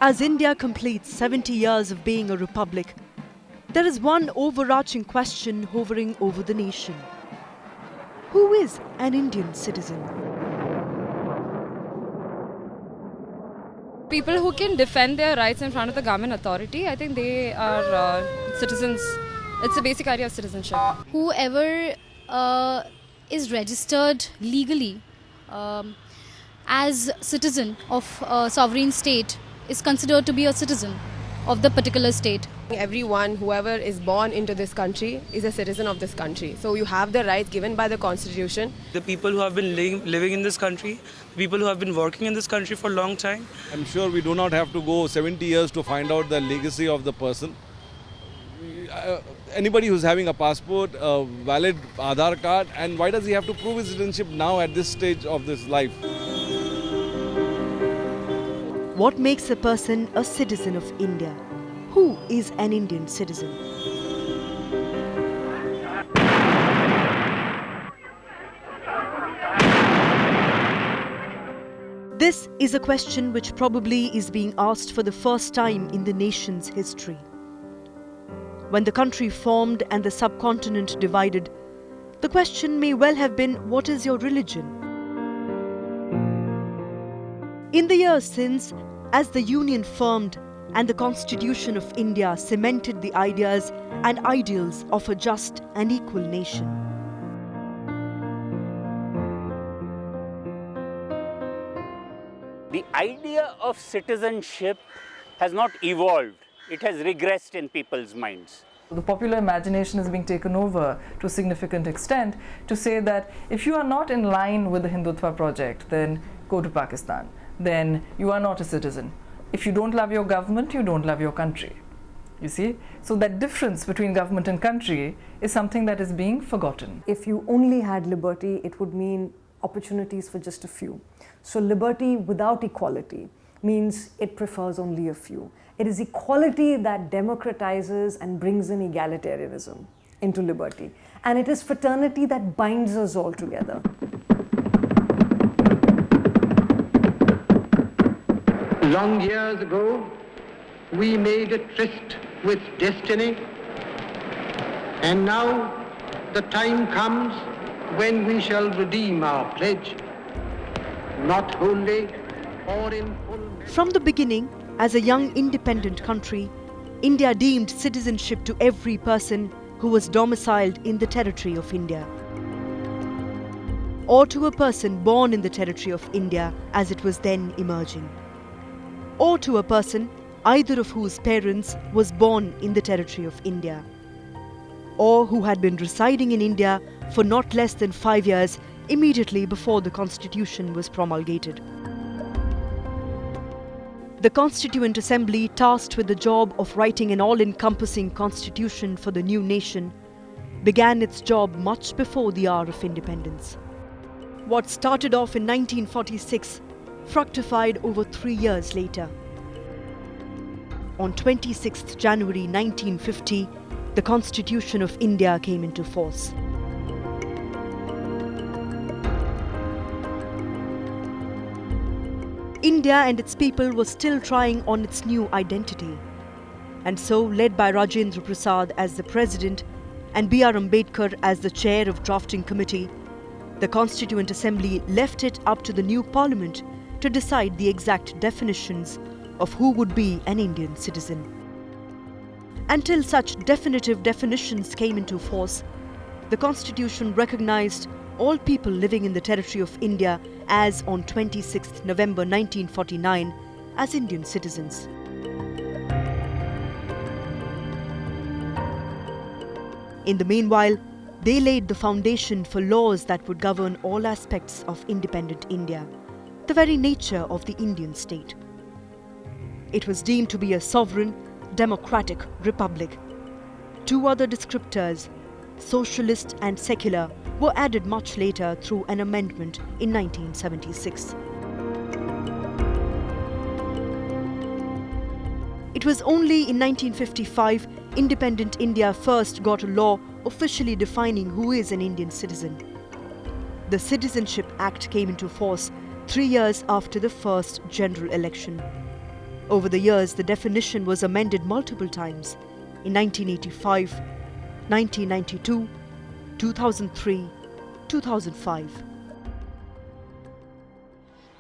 As India completes 70 years of being a republic, there is one overarching question hovering over the nation. Who is an Indian citizen? People who can defend their rights in front of the government authority, I think they are citizens. It's a basic idea of citizenship. Whoever is registered legally as citizen of a sovereign state is considered to be a citizen of the particular state. Everyone, whoever is born into this country, is a citizen of this country. So you have the rights given by the Constitution. The people who have been living in this country, the people who have been working in this country for a long time. I'm sure we do not have to go 70 years to find out the legacy of the person. Anybody who's having a passport, a valid Aadhaar card, and why does he have to prove his citizenship now at this stage of this life? What makes a person a citizen of India? Who is an Indian citizen? This is a question which probably is being asked for the first time in the nation's history. When the country formed and the subcontinent divided, the question may well have been, what is your religion? In the years since, as the Union firmed and the Constitution of India cemented the ideas and ideals of a just and equal nation. The idea of citizenship has not evolved, it has regressed in people's minds. The popular imagination is being taken over to a significant extent to say that if you are not in line with the Hindutva project, then go to Pakistan. Then you are not a citizen. If you don't love your government, you don't love your country. You see? So that difference between government and country is something that is being forgotten. If you only had liberty, it would mean opportunities for just a few. So liberty without equality means it prefers only a few. It is equality that democratizes and brings in egalitarianism into liberty. And it is fraternity that binds us all together. Long years ago, we made a tryst with destiny, and now the time comes when we shall redeem our pledge, not wholly or in full. From the beginning, as a young independent country, India deemed citizenship to every person who was domiciled in the territory of India, or to a person born in the territory of India as it was then emerging, or to a person either of whose parents was born in the territory of India, or who had been residing in India for not less than 5 years immediately before the Constitution was promulgated. The Constituent Assembly, tasked with the job of writing an all-encompassing constitution for the new nation, began its job much before the hour of independence. What started off in 1946 fructified over 3 years later. On 26th January 1950, the Constitution of India came into force. India and its people were still trying on its new identity. And so, led by Rajendra Prasad as the president and B.R. Ambedkar as the chair of drafting committee, the Constituent Assembly left it up to the new parliament to decide the exact definitions of who would be an Indian citizen. Until such definitive definitions came into force, the Constitution recognized all people living in the territory of India as on 26th November 1949 as Indian citizens. In the meanwhile, they laid the foundation for laws that would govern all aspects of independent India, the very nature of the Indian state. It was deemed to be a sovereign, democratic republic. Two other descriptors, socialist and secular, were added much later through an amendment in 1976. It was only in 1955 independent India first got a law officially defining who is an Indian citizen. The Citizenship Act came into force 3 years after the first general election. Over the years, the definition was amended multiple times in 1985, 1992, 2003, 2005.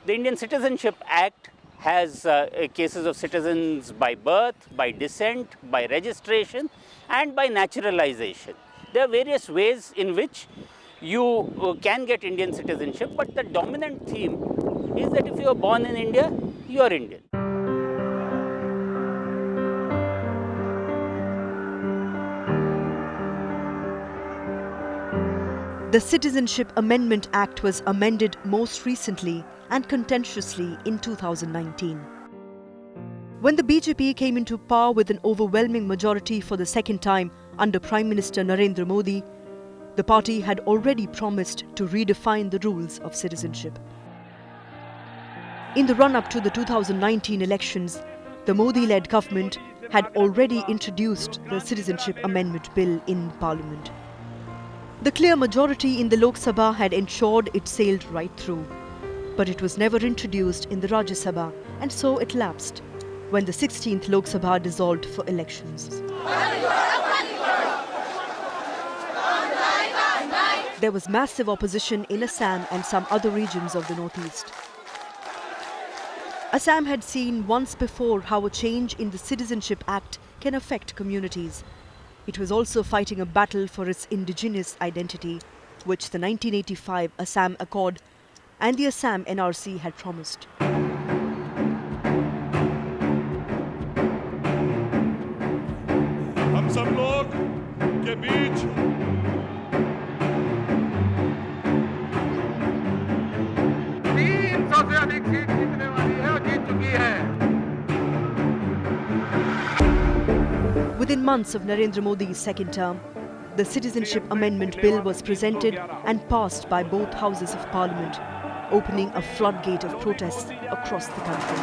The Indian Citizenship Act has cases of citizens by birth, by descent, by registration, and by naturalization. There are various ways in which you can get Indian citizenship, but the dominant theme is that if you are born in India, you are Indian. The Citizenship Amendment Act was amended most recently and contentiously in 2019. When the BJP came into power with an overwhelming majority for the second time under Prime Minister Narendra Modi, the party had already promised to redefine the rules of citizenship. In the run-up to the 2019 elections, the Modi-led government had already introduced the Citizenship Amendment Bill in Parliament. The clear majority in the Lok Sabha had ensured it sailed right through, but it was never introduced in the Rajya Sabha, and so it lapsed when the 16th Lok Sabha dissolved for elections. There was massive opposition in Assam and some other regions of the northeast. Assam had seen once before how a change in the Citizenship Act can affect communities. It was also fighting a battle for its indigenous identity, which the 1985 Assam Accord and the Assam NRC had promised. हम सब लोग के बीच तीन से अधिक seat जीतने वाली है और जीत चुकी है. Within months of Narendra Modi's second term, the Citizenship Amendment Bill was presented and passed by both houses of Parliament, opening a floodgate of protests across the country.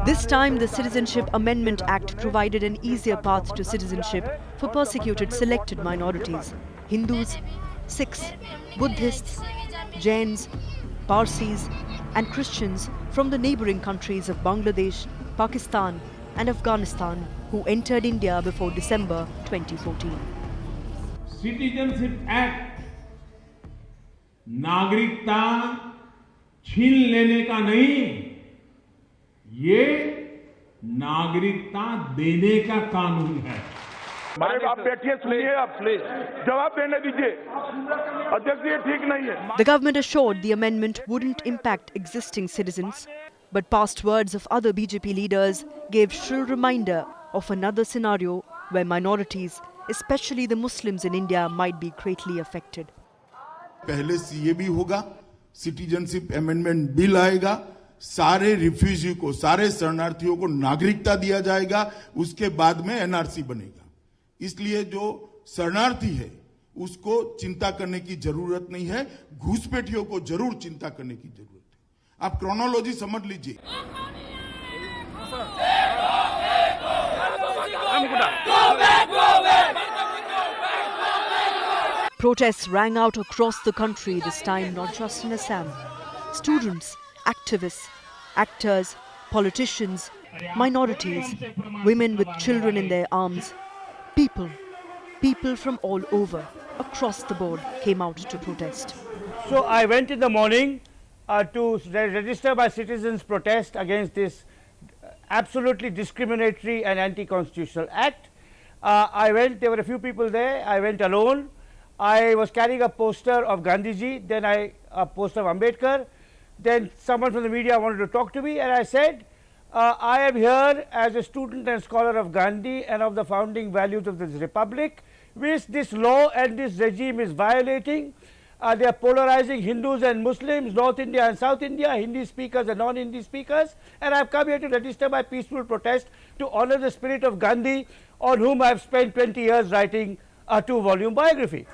This time, the Citizenship Amendment Act provided an easier path to citizenship for persecuted selected minorities: Hindus, Sikhs, Buddhists, Jains, Parsis, and Christians from the neighbouring countries of Bangladesh, Pakistan, and Afghanistan who entered India before December 2014. Citizenship Act नागरिकता छीन लेने का नहीं, ये नागरिकता देने का कानून है. आप बैठिए, सुनिए, आप जवाब देने दीजिए. अध्यक्ष, ये ठीक नहीं है. The government assured the amendment wouldn't impact existing citizens, but past words of other BJP leaders gave shrill reminder of another scenario where minorities, especially the Muslims in India, might be greatly affected. पहले CA भी होगा, citizenship amendment bill आएगा, सारे refugee को, सारे शरणार्थियों को नागरिकता दिया जाएगा, उसके बाद में एनआरसी बनेगा. इसलिए जो शरणार्थी है उसको चिंता करने की जरूरत नहीं है, घुसपैठियों को जरूर चिंता करने की जरूरत है. आप क्रोनोलॉजी समझ लीजिए. Protests rang out across the country, this time not just in Assam. Students, activists, actors, politicians, minorities, women with children in their arms, people from all over, across the board, came out to protest. So I went in the morning to register my citizens' protest against this absolutely discriminatory and anti-constitutional act. There were a few people there. I went alone. I was carrying a poster of Gandhiji, then a poster of Ambedkar. Then someone from the media wanted to talk to me, and I said, I am here as a student and scholar of Gandhi and of the founding values of this republic, which this law and this regime is violating. They are polarizing Hindus and Muslims, North India and South India, Hindi speakers and non-Hindi speakers, and I have come here to register my peaceful protest to honor the spirit of Gandhi, on whom I have spent 20 years writing a 2-volume biography.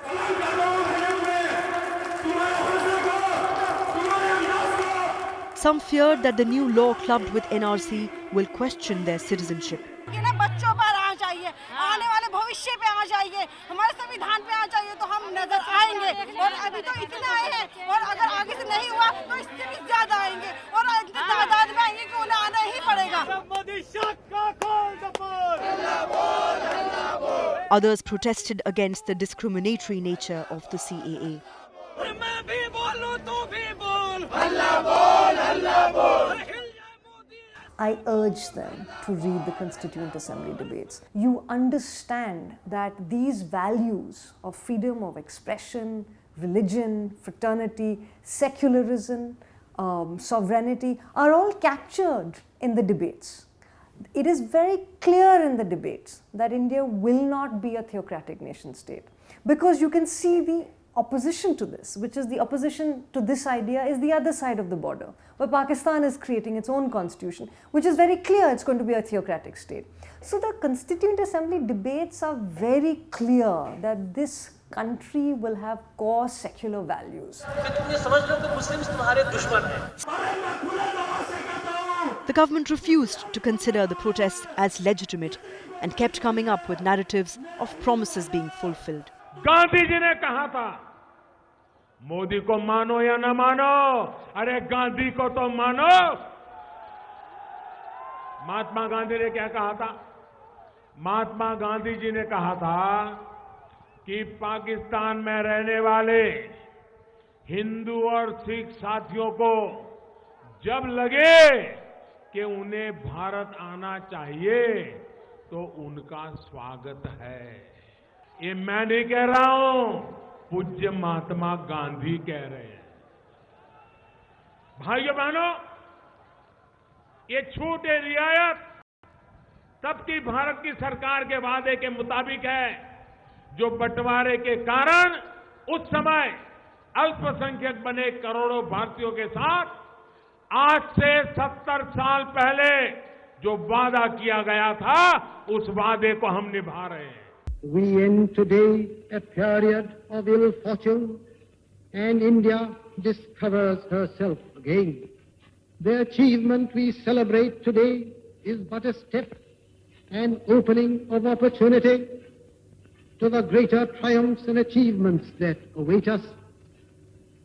Some feared that the new law clubbed with NRC will question their citizenship. ये ना बच्चों पर आ जाइए, आने वाले भविष्य पे आ जाइए, हमारे संविधान पे आ जाइए तो हम नजर आएंगे। और अभी तो इतने आए हैं और अगर आगे से नहीं हुआ तो इससे भी ज्यादा आएंगे और इतनी तादाद में आएंगे कि उन्हें आना ही पड़ेगा। Others protested against the discriminatory nature of the CAA. I urge them to read the Constituent Assembly debates. You understand that these values of freedom of expression, religion, fraternity, secularism, sovereignty are all captured in the debates. It is very clear in the debates that India will not be a theocratic nation state, because you can see the opposition to this, which is the opposition to this idea is the other side of the border, where Pakistan is creating its own constitution, which is very clear it's going to be a theocratic state. So the Constituent Assembly debates are very clear that this country will have core secular values. The government refused to consider the protests as legitimate and kept coming up with narratives of promises being fulfilled. Gandhi ji ने कहा था, मोदी को मानो या न मानो, अरे गांधी को तो मानो। महात्मा गांधी ने क्या कहा था? महात्मा गांधी जी ने कहा था कि पाकिस्तान में रहने वाले हिंदू और सिख साथियों को जब लगे कि उन्हें भारत आना चाहिए तो उनका स्वागत है। ये मैं नहीं कह रहा हूं, पूज्य महात्मा गांधी कह रहे हैं। भाइयों बहनों, ये छूट ये रियायत तब की भारत की सरकार के वादे के मुताबिक है, जो बंटवारे के कारण उस समय अल्पसंख्यक बने करोड़ों भारतीयों के साथ आज से 70 साल पहले जो वादा किया गया था, उस वादे को हम निभा रहे हैं। We end today a period of ill fortune, and India discovers herself again. The achievement we celebrate today is but a step, an opening of opportunity to the greater triumphs and achievements that await us.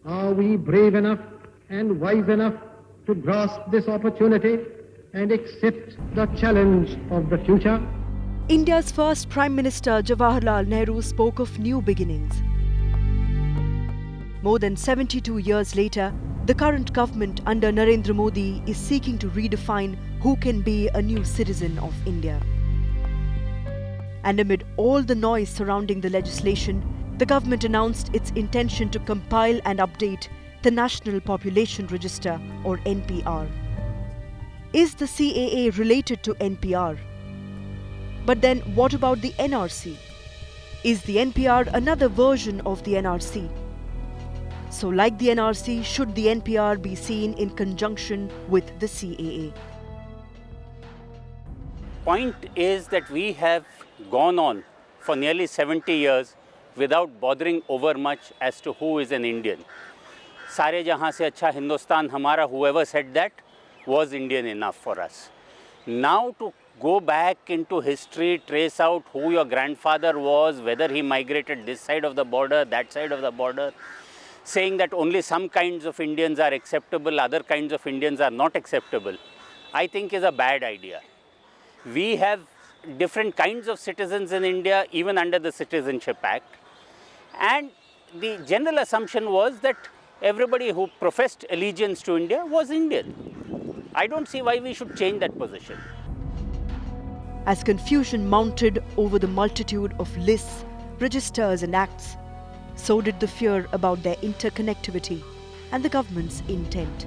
Are we brave enough and wise enough to grasp this opportunity and accept the challenge of the future? India's first Prime Minister Jawaharlal Nehru spoke of new beginnings. More than 72 years later, the current government under Narendra Modi is seeking to redefine who can be a new citizen of India. And amid all the noise surrounding the legislation, the government announced its intention to compile and update the National Population Register, or NPR. Is the CAA related to NPR? But then what about the NRC? Is the NPR another version of the NRC? So like the NRC, should the NPR be seen in conjunction with the CAA? Point is that we have gone on for nearly 70 years without bothering over much as to who is an Indian. Sare jahan se acha Hindustan hamara, whoever said that was Indian enough for us. Now to go back into history, trace out who your grandfather was, whether he migrated this side of the border, that side of the border, saying that only some kinds of Indians are acceptable, other kinds of Indians are not acceptable, I think is a bad idea. We have different kinds of citizens in India, even under the Citizenship Act. And the general assumption was that everybody who professed allegiance to India was Indian. I don't see why we should change that position. As confusion mounted over the multitude of lists, registers and acts, so did the fear about their interconnectivity and the government's intent.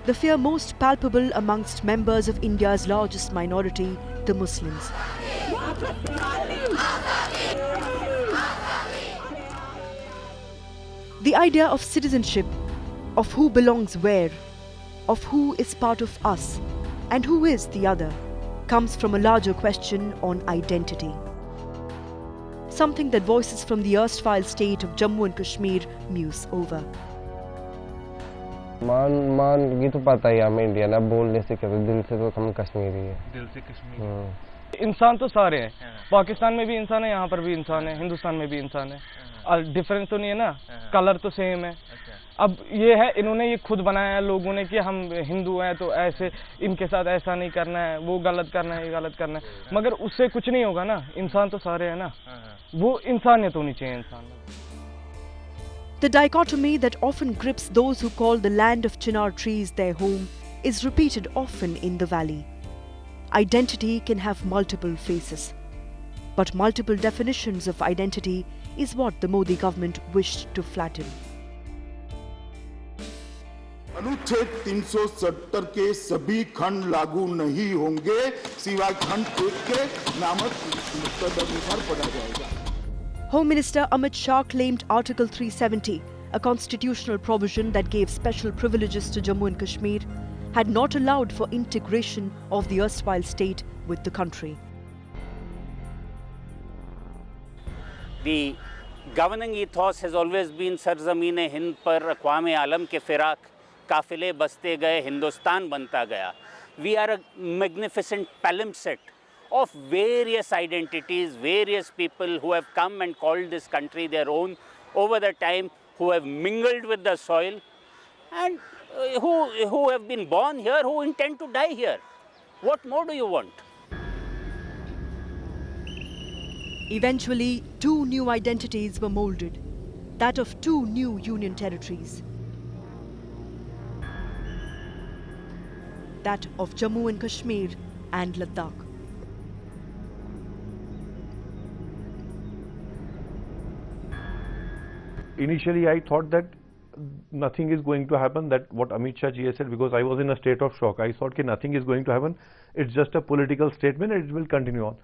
The fear most palpable amongst members of India's largest minority, the Muslims. The idea of citizenship, of who belongs where, of who is part of us and who is the other, comes from a larger question on identity. Something that voices from the erstwhile state of Jammu and Kashmir muse over. मान ये तो पता ही हमें Indian, अब बोलने से क्या, दिल से तो हम कश्मीरी है। दिल से कश्मीरी। इंसान तो सारे हैं, पाकिस्तान में भी इंसान है, यहाँ पर भी इंसान है, हिंदुस्तान में भी इंसान है, और डिफरेंस तो नहीं है ना, कलर तो सेम है। अब ये है, इन्होंने ये खुद बनाया है लोगों ने कि हम हिंदू हैं तो ऐसे इनके साथ ऐसा नहीं करना है, वो गलत करना है, ये गलत करना है, मगर उससे कुछ नहीं होगा ना, इंसान तो सारे हैं ना, वो इंसानियत होनी चाहिए इंसान में। The dichotomy that often grips those who call the land of chinar trees their home is repeated often in the valley. Identity can have multiple faces, but multiple definitions of identity is what the Modi government wished to flatten. अनुच्छेद 370 के सभी खंड लागू नहीं होंगे सिवाय खंड 1 के नामक तदनुसार पढ़ा जाएगा। Home Minister Amit Shah claimed Article 370, a constitutional provision that gave special privileges to Jammu and Kashmir, had not allowed for integration of the erstwhile state with the country. The governing ethos has always been Sarzameen Hind par Aqwam-e Alam ke firak, काफिले बसते गए, हिंदुस्तान बनता गया. We are a magnificent palimpsest of various identities, various people who have come and called this country their own over the time, who have mingled with the soil and who have been born here, who intend to die here. What more do you want? Eventually, two new identities were molded, that of two new union territories. That of Jammu and Kashmir and Ladakh. Initially, I thought that nothing is going to happen, that what Amit Shah ji said, because I was in a state of shock. I thought that nothing is going to happen, it's just a political statement and it will continue on.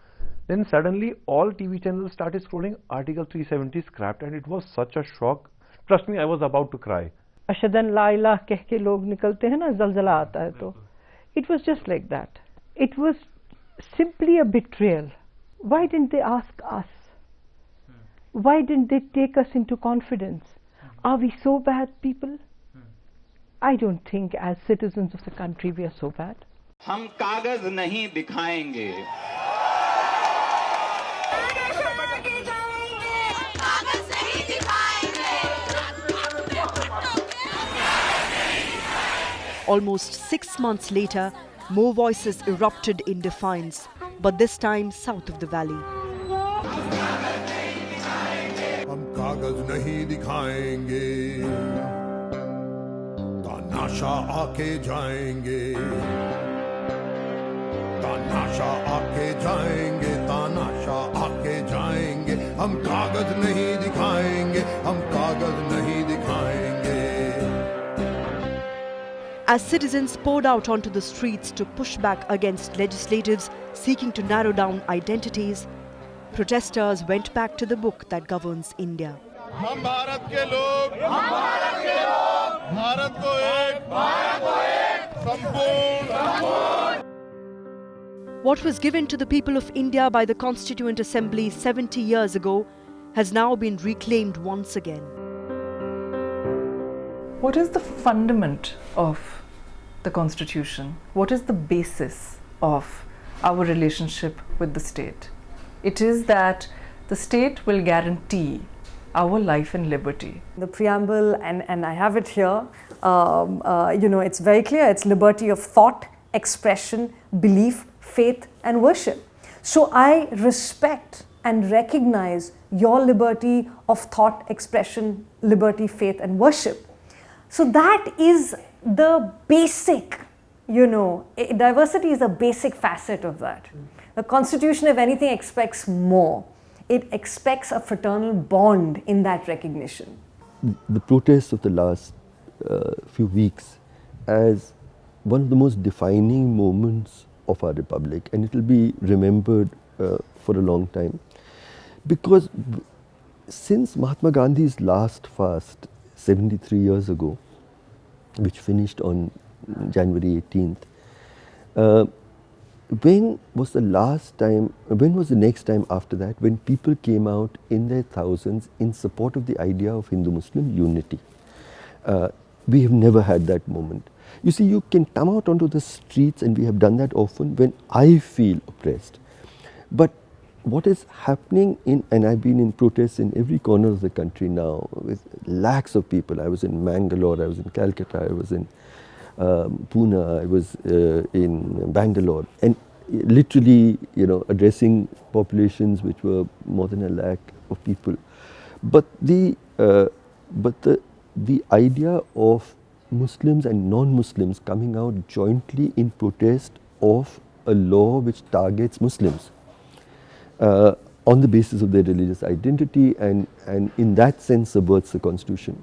Then suddenly all TV channels started scrolling Article 370 scrapped, and it was such a shock. Trust me, I was about to cry. अशदन ला इलाह कह के लोग निकलते हैं ना, जलजला आता है तो. It was just like that. It was simply a betrayal. Why didn't they ask us? Why didn't they take us into confidence? Are we so bad people? I don't think as citizens of the country we are so bad. हम कागज नहीं दिखाएंगे. Almost 6 months later, more voices erupted in defiance, but this time south of the valley. हम कागज नहीं दिखाएंगे, तानाशा आके जाएंगे, तानाशा आके जाएंगे, तानाशा आके जाएंगे. हम कागज नहीं दिखाएंगे, हम कागज नहीं दिखाएंगे. As citizens poured out onto the streets to push back against legislatives seeking to narrow down identities, protesters went back to the book that governs India. हम भारत के लोग, भारत को एक, संपूर्ण. What was given to the people of India by the Constituent Assembly 70 years ago has now been reclaimed once again. What is the fundament of the Constitution? What is the basis of our relationship with the state? It is that the state will guarantee our life and liberty. The preamble, and I have it here, it's very clear. It's liberty of thought, expression, belief, faith and worship. So I respect and recognize your liberty of thought, expression, liberty, faith and worship. So that is the basic, diversity is a basic facet of that. The Constitution, if anything, expects more. It expects a fraternal bond in that recognition. The protests of the last few weeks as one of the most defining moments of our republic, and it will be remembered for a long time, because since Mahatma Gandhi's last fast 73 years ago, which finished on January 18th, when was the next time after that when people came out in their thousands in support of the idea of Hindu-Muslim unity? We have never had that moment. You see, you can come out onto the streets, and we have done that often when I feel oppressed. But what is happening and I've been in protests in every corner of the country now with lakhs of people. I was in Mangalore, I was in Calcutta, I was in Pune, I was in Bangalore, and literally, addressing populations which were more than 1 lakh of people. But the idea of Muslims and non-Muslims coming out jointly in protest of a law which targets Muslims on the basis of their religious identity and in that sense subverts the constitution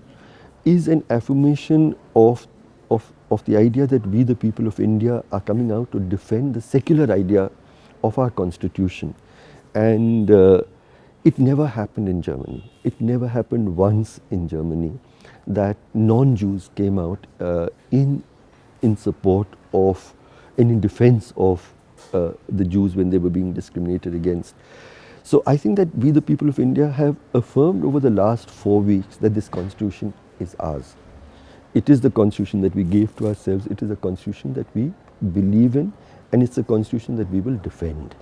is an affirmation of the idea that we, the people of India, are coming out to defend the secular idea of our constitution. And it never happened in Germany. It never happened once in Germany that non-Jews came out in support of and in defense of the Jews when they were being discriminated against. So I think that we, the people of India, have affirmed over the last 4 weeks that this constitution is ours. It is the constitution that we gave to ourselves. It is a constitution that we believe in, and it's a constitution that we will defend.